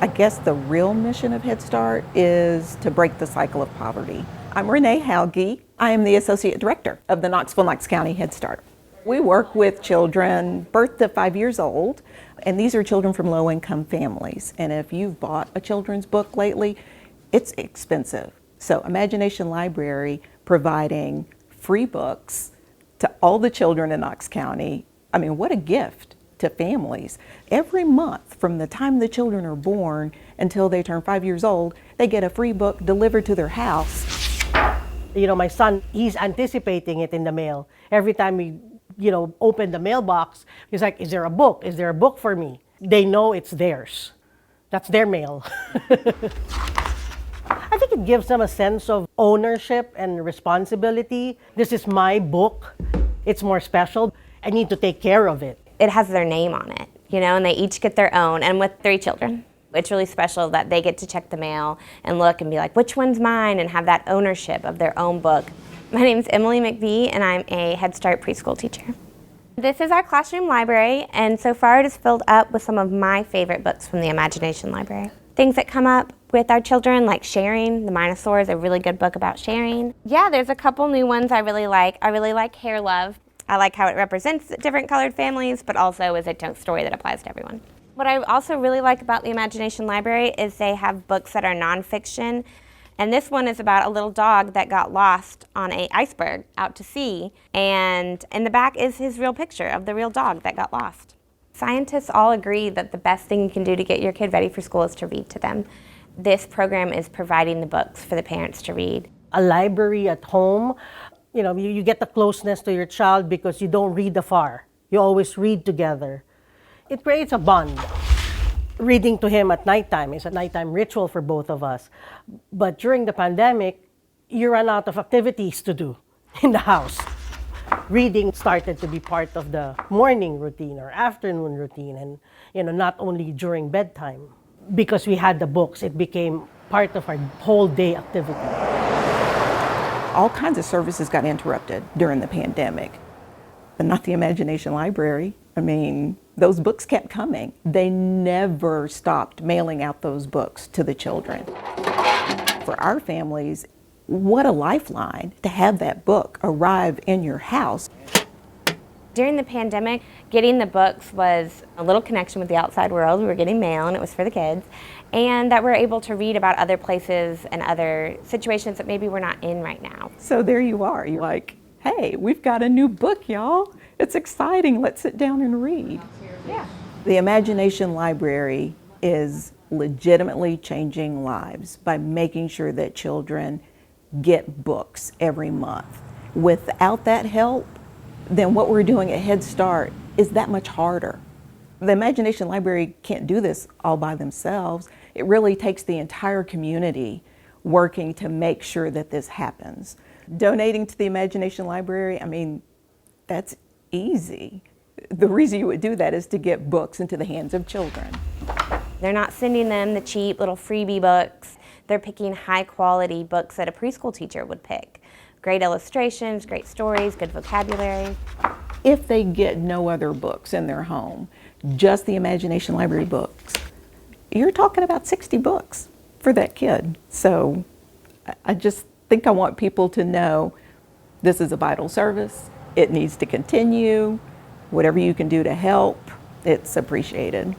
I guess the real mission of Head Start is to break the cycle of poverty. I'm Renee Halge. I am the Associate Director of the Knox County Head Start. We work with children birth to 5 years old, and these are children from low-income families. And if you've bought a children's book lately, it's expensive. So Imagination Library providing free books to all the children in Knox County. I mean, what a gift to families. Every month from the time the children are born until they turn 5 years old, they get a free book delivered to their house. You know, my son, he's anticipating it in the mail. Every time we, open the mailbox, he's like, is there a book? Is there a book for me? They know it's theirs. That's their mail. I think it gives them a sense of ownership and responsibility. This is my book. It's more special. I need to take care of it. It has their name on it, and they each get their own, and with 3 children. It's really special that they get to check the mail and look and be like, which one's mine, and have that ownership of their own book. My name's Emily McBee, and I'm a Head Start preschool teacher. This is our classroom library, and so far it is filled up with some of my favorite books from the Imagination Library. Things that come up with our children, like sharing. The Minosaur is a really good book about sharing. Yeah, there's a couple new ones I really like. I really like Hair Love. I like how it represents different colored families, but also is a story that applies to everyone. What I also really like about the Imagination Library is they have books that are nonfiction. And this one is about a little dog that got lost on an iceberg out to sea. And in the back is his real picture of the real dog that got lost. Scientists all agree that the best thing you can do to get your kid ready for school is to read to them. This program is providing the books for the parents to read. A library at home, you get the closeness to your child because you don't read afar. You always read together. It creates a bond. Reading to him at nighttime is a nighttime ritual for both of us. But during the pandemic, you run out of activities to do in the house. Reading started to be part of the morning routine or afternoon routine, and not only during bedtime. Because we had the books, it became part of our whole day activity. All kinds of services got interrupted during the pandemic, but not the Imagination Library. I mean, those books kept coming. They never stopped mailing out those books to the children. For our families, what a lifeline to have that book arrive in your house. During the pandemic, getting the books was a little connection with the outside world. We were getting mail, and it was for the kids, and that we're able to read about other places and other situations that maybe we're not in right now. So there you are. You're like, hey, we've got a new book, y'all. It's exciting. Let's sit down and read. Yeah. The Imagination Library is legitimately changing lives by making sure that children get books every month. Without that help, then what we're doing at Head Start is that much harder. The Imagination Library can't do this all by themselves. It really takes the entire community working to make sure that this happens. Donating to the Imagination Library, I mean, that's easy. The reason you would do that is to get books into the hands of children. They're not sending them the cheap little freebie books. They're picking high quality books that a preschool teacher would pick. Great illustrations, great stories, good vocabulary. If they get no other books in their home, just the Imagination Library books, you're talking about 60 books for that kid. So I just think I want people to know this is a vital service. It needs to continue. Whatever you can do to help, it's appreciated.